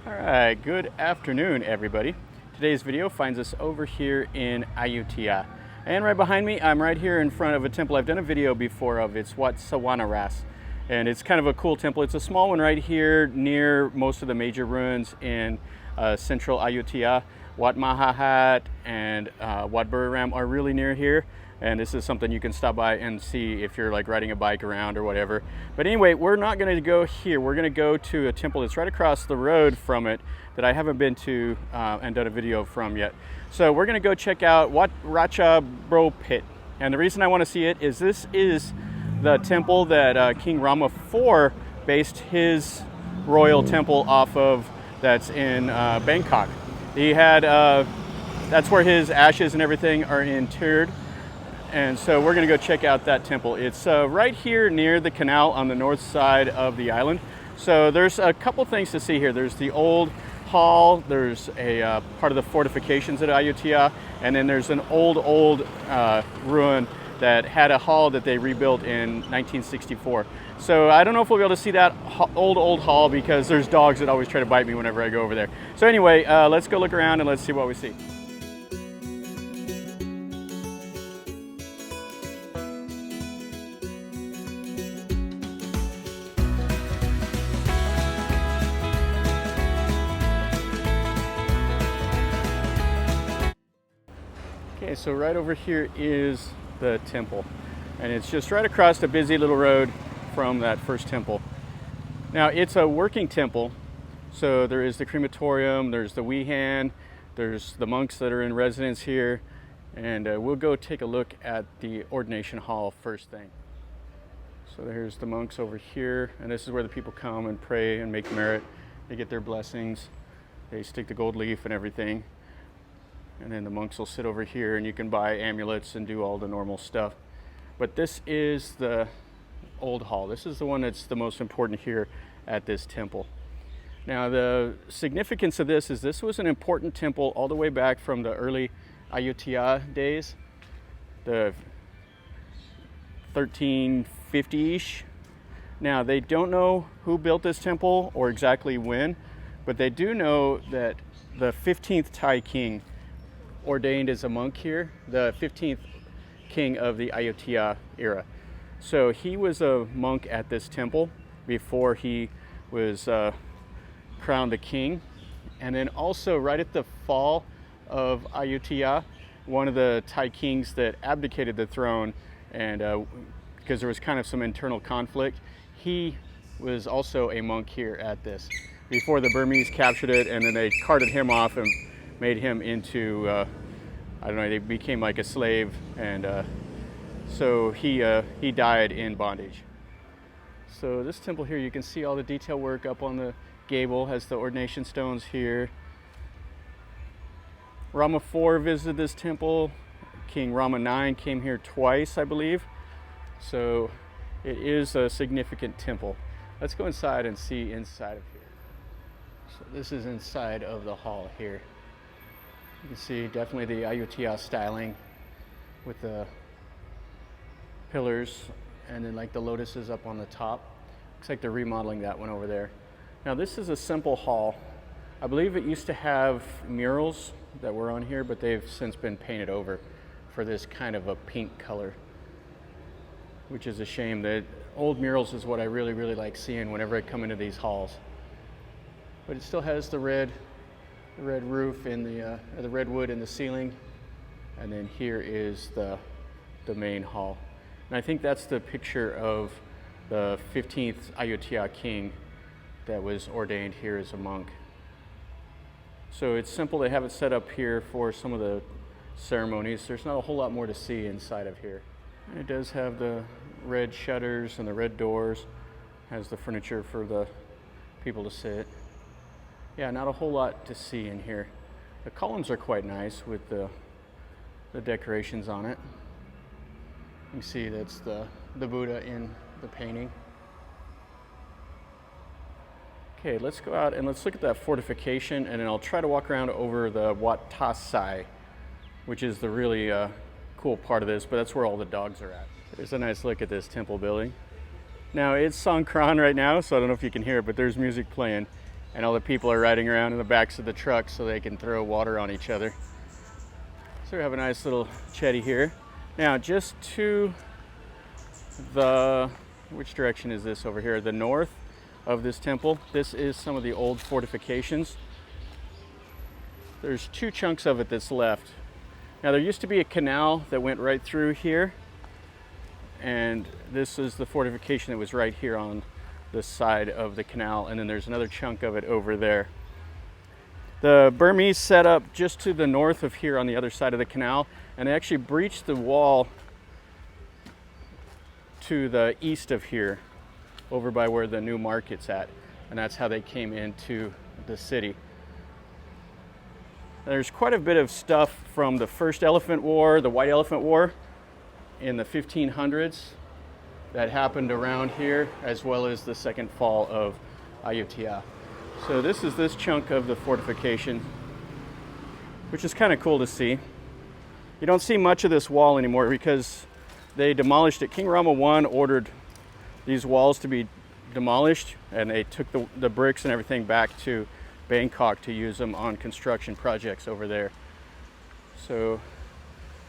Alright, good afternoon everybody. Today's video finds us over here in Ayutthaya. And right behind me, I'm right here in front of a temple I've done a video before of. It's Wat Racha. And it's kind of a cool temple. It's a small one right here near most of the major ruins in central Ayutthaya. Wat Mahahat and Wat Buriram are really near here. And this is something you can stop by and see if you're like riding a bike around or whatever. But anyway, we're not going to go here. We're going to go to a temple that's right across the road from it that I haven't been to and done a video from yet. So we're going to go check out Wat Racha Praditsathan. And the reason I want to see it is this is the temple that King Rama IV based his royal temple off of, that's in Bangkok. He had, that's where his ashes and everything are interred. And so we're going to go check out that temple. It's right here near the canal on the north side of the island. So there's a couple things to see here. There's the old hall, there's a part of the fortifications at Ayutthaya, and then there's an old ruin that had a hall that they rebuilt in 1964. So I don't know if we'll be able to see that old hall because there's dogs that always try to bite me whenever I go over there. So anyway, let's go look around and let's see what we see. Okay, so right over here is the temple, and it's just right across a busy little road from that first temple. Now it's a working temple, so there is the crematorium, there's the Wihan, there's the monks that are in residence here, and we'll go take a look at the ordination hall first thing. So there's the monks over here, and this is where the people come and pray and make merit. They get their blessings, they stick the gold leaf and everything. And then the monks will sit over here and you can buy amulets and do all the normal stuff. But this is the old hall. This is the one that's the most important here at this temple. Now the significance of this is this was an important temple all the way back from the early Ayutthaya days, the 1350-ish. Now they don't know who built this temple or exactly when, but they do know that the 15th Thai king ordained as a monk here, the 15th king of the Ayutthaya era. So he was a monk at this temple before he was crowned the king. And then also right at the fall of Ayutthaya, one of the Thai kings that abdicated the throne, and because there was kind of some internal conflict, he was also a monk here at this before the Burmese captured it, and then they carted him off and made him into, I don't know, they became like a slave, and so he died in bondage. So this temple here, you can see all the detail work up on the gable, has the ordination stones here. Rama IV visited this temple. King Rama IX came here twice, I believe. So it is a significant temple. Let's go inside and see inside of here. So this is inside of the hall here. You can see definitely the Ayutthaya styling with the pillars and then like the lotuses up on the top. Looks like they're remodeling that one over there. Now this is a simple hall. I believe it used to have murals that were on here, but they've since been painted over for this kind of a pink color, which is a shame. The old murals is what I really like seeing whenever I come into these halls. But it still has the red roof and the red wood in the ceiling, and then here is the main hall. And I think that's the picture of the 15th Ayutthaya king that was ordained here as a monk. So it's simple. They have it set up here for some of the ceremonies. There's not a whole lot more to see inside of here. And it does have the red shutters and the red doors. Has the furniture for the people to sit. Yeah, not a whole lot to see in here. The columns are quite nice with the decorations on it. You can see that's the Buddha in the painting. Okay, let's go out and let's look at that fortification, and then I'll try to walk around over the Wat Tha Sai, which is the really cool part of this, but that's where all the dogs are at. There's a nice look at this temple building. Now it's Songkran right now, so I don't know if you can hear it, but there's music playing. and all the people are riding around in the backs of the trucks so they can throw water on each other. So we have a nice little chedi here. Now just to the, which direction is this over here? The north of this temple. This is some of the old fortifications. There's two chunks of it that's left. Now there used to be a canal that went right through here, and this is the fortification that was right here on the side of the canal, and then there's another chunk of it over there. The Burmese set up just to the north of here on the other side of the canal, and they actually breached the wall to the east of here, over by where the new market's at, and that's how they came into the city. There's quite a bit of stuff from the First Elephant War, the White Elephant War in the 1500s that happened around here, as well as the second fall of Ayutthaya. So this is this chunk of the fortification, which is kind of cool to see. You don't see much of this wall anymore because they demolished it. King Rama I ordered these walls to be demolished, and they took the bricks and everything back to Bangkok to use them on construction projects over there. So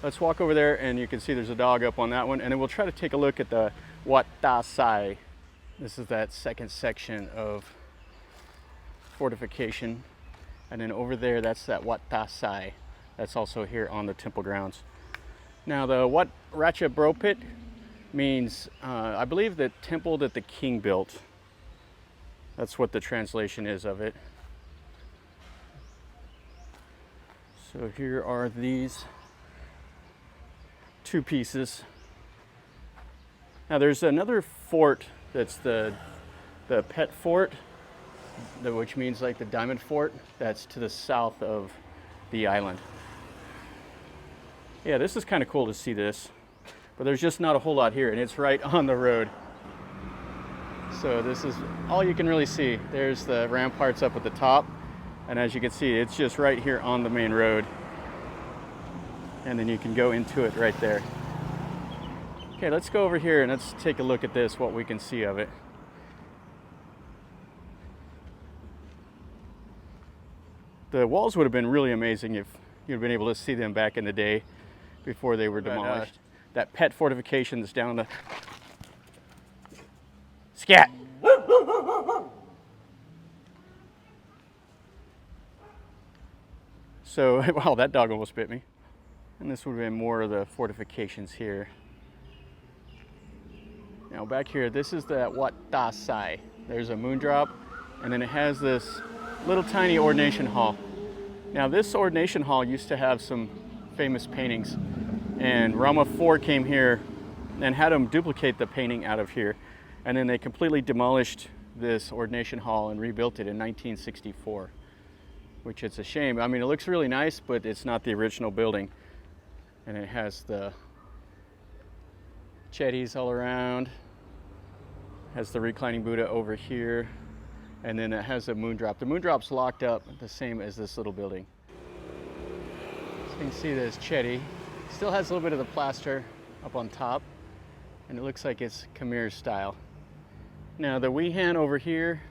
let's walk over there, and you can see there's a dog up on that one, and then we'll try to take a look at the Wat Tha Sai. This is that second section of fortification, and then over there that's that Wat Tha Sai. That's also here on the temple grounds. Now the Wat Ratchapradit means, I believe, the temple that the king built. That's what the translation is of it. So here are these two pieces. Now there's another fort that's the pet fort, which means like the diamond fort, that's to the south of the island. Yeah, this is kind of cool to see this, but there's just not a whole lot here, and it's right on the road. So this is all you can really see. There's the ramparts up at the top, and as you can see, it's just right here on the main road, and then you can go into it right there. Okay, let's go over here and let's take a look at this, what we can see of it. The walls would have been really amazing if you'd been able to see them back in the day before they were demolished. That pet fortification that's down the... Scat! So, wow, that dog almost bit me. And this would have been more of the fortifications here. Now back here, this is the Wat Tha Sai. There's a moon drop, and then it has this little tiny ordination hall. Now this ordination hall used to have some famous paintings, and Rama IV came here and had him duplicate the painting out of here, and then they completely demolished this ordination hall and rebuilt it in 1964, which it's a shame. I mean, it looks really nice, but it's not the original building. And it has the chedis all around, has the reclining Buddha over here, and then it has a moon drop. The moon drop's locked up the same as this little building. So you can see this chedi. Still has a little bit of the plaster up on top, and it looks like it's Khmer style. Now the Wehan over here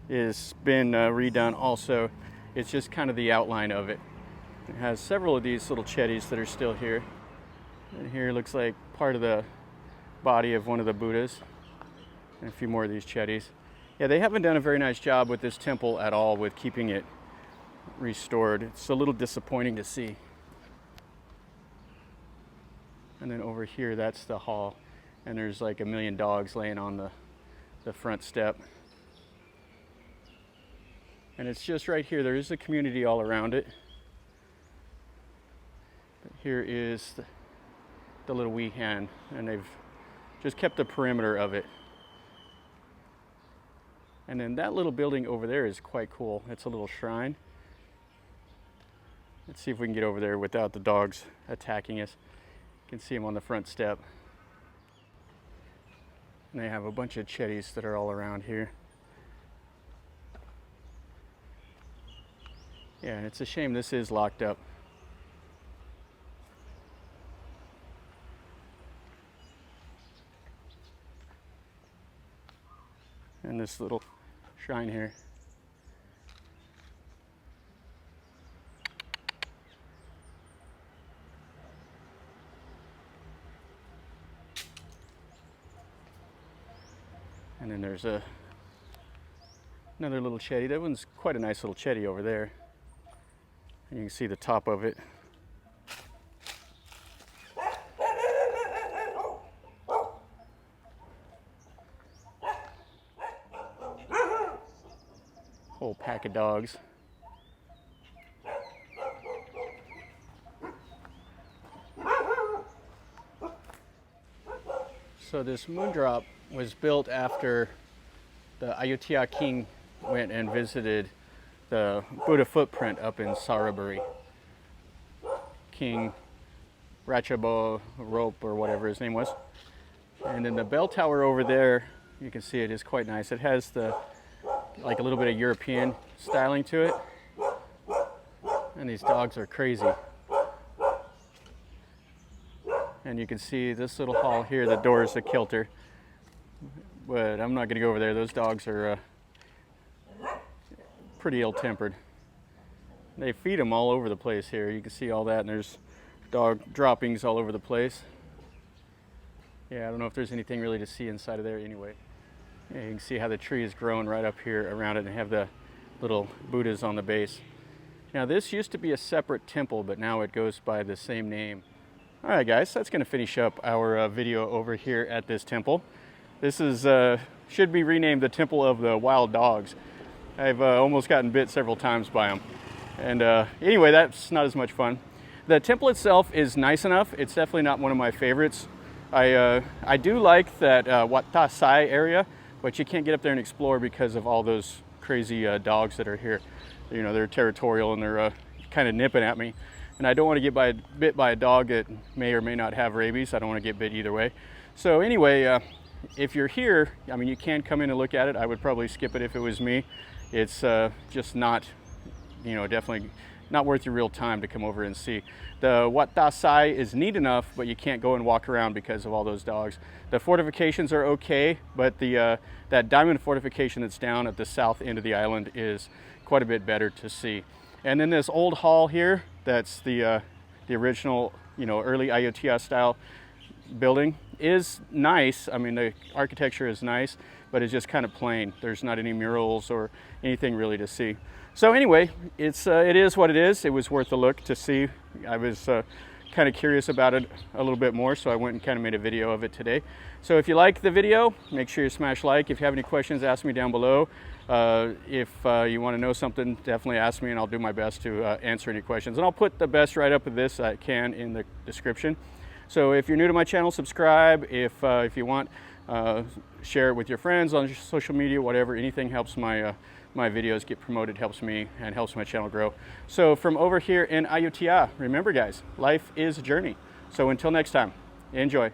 is been redone also. It's just kind of the outline of it. It has several of these little chedis that are still here. And here looks like part of the body of one of the Buddhas. And a few more of these chedis. Yeah, they haven't done a very nice job with this temple at all with keeping it restored. It's a little disappointing to see. And then over here, that's the hall. And there's like a million dogs laying on the front step. And it's just right here. There is a community all around it. But here is the little Wehan, and they've just kept the perimeter of it. And then that little building over there is quite cool. It's a little shrine. Let's see if we can get over there without the dogs attacking us. You can see them on the front step. And they have a bunch of chedis that are all around here. Yeah, and it's a shame this is locked up. And this little shrine here. then there's another little chedi. That one's quite a nice little chedi over there. And you can see the top of it. Whole pack of dogs. So this moon drop was built after the Ayutthaya king went and visited the Buddha footprint up in Saraburi. King Ratchapradit or whatever his name was. And then the bell tower over there, you can see it is quite nice. It has the like a little bit of European styling to it. And these dogs are crazy. And you can see this little hall here, the door is a kilter. But I'm not going to go over there. Those dogs are pretty ill-tempered. They feed them all over the place here. You can see all that, and there's dog droppings all over the place. Yeah, I don't know if there's anything really to see inside of there anyway. Yeah, you can see how the tree is growing right up here around it and have the little Buddhas on the base. Now this used to be a separate temple, but now it goes by the same name. All right, guys, that's going to finish up our video over here at this temple. This is should be renamed the Temple of the Wild Dogs. I've almost gotten bit several times by them. And anyway, that's not as much fun. The temple itself is nice enough. It's definitely not one of my favorites. I do like that Wat Tha Sai area, but you can't get up there and explore because of all those crazy dogs that are here. You know, they're territorial and they're kind of nipping at me. And I don't want to get bit by a dog that may or may not have rabies. I don't want to get bit either way. So anyway, if you're here, I mean, you can come in and look at it. I would probably skip it if it was me. It's just not, you know, definitely not worth your real time to come over and see. The Wat Tha Sai is neat enough, but you can't go and walk around because of all those dogs. The fortifications are okay, but that diamond fortification that's down at the south end of the island is quite a bit better to see. And then this old hall here, that's the original, you know, early Ayutthaya style building, is nice. I mean, the architecture is nice, but it's just kind of plain. There's not any murals or anything really to see. So anyway, it is what it is. It was worth a look to see. I was kind of curious about it a little bit more, so I went and kind of made a video of it today. So if you like the video, make sure you smash like. If you have any questions, ask me down below. If you want to know something, definitely ask me and I'll do my best to answer any questions. And I'll put the best write-up of this I can in the description. So if you're new to my channel, subscribe. If you want, share it with your friends on social media, whatever. Anything helps my videos get promoted, helps me and helps my channel grow. So from over here in Ayutthaya, remember guys, life is a journey. So until next time, enjoy.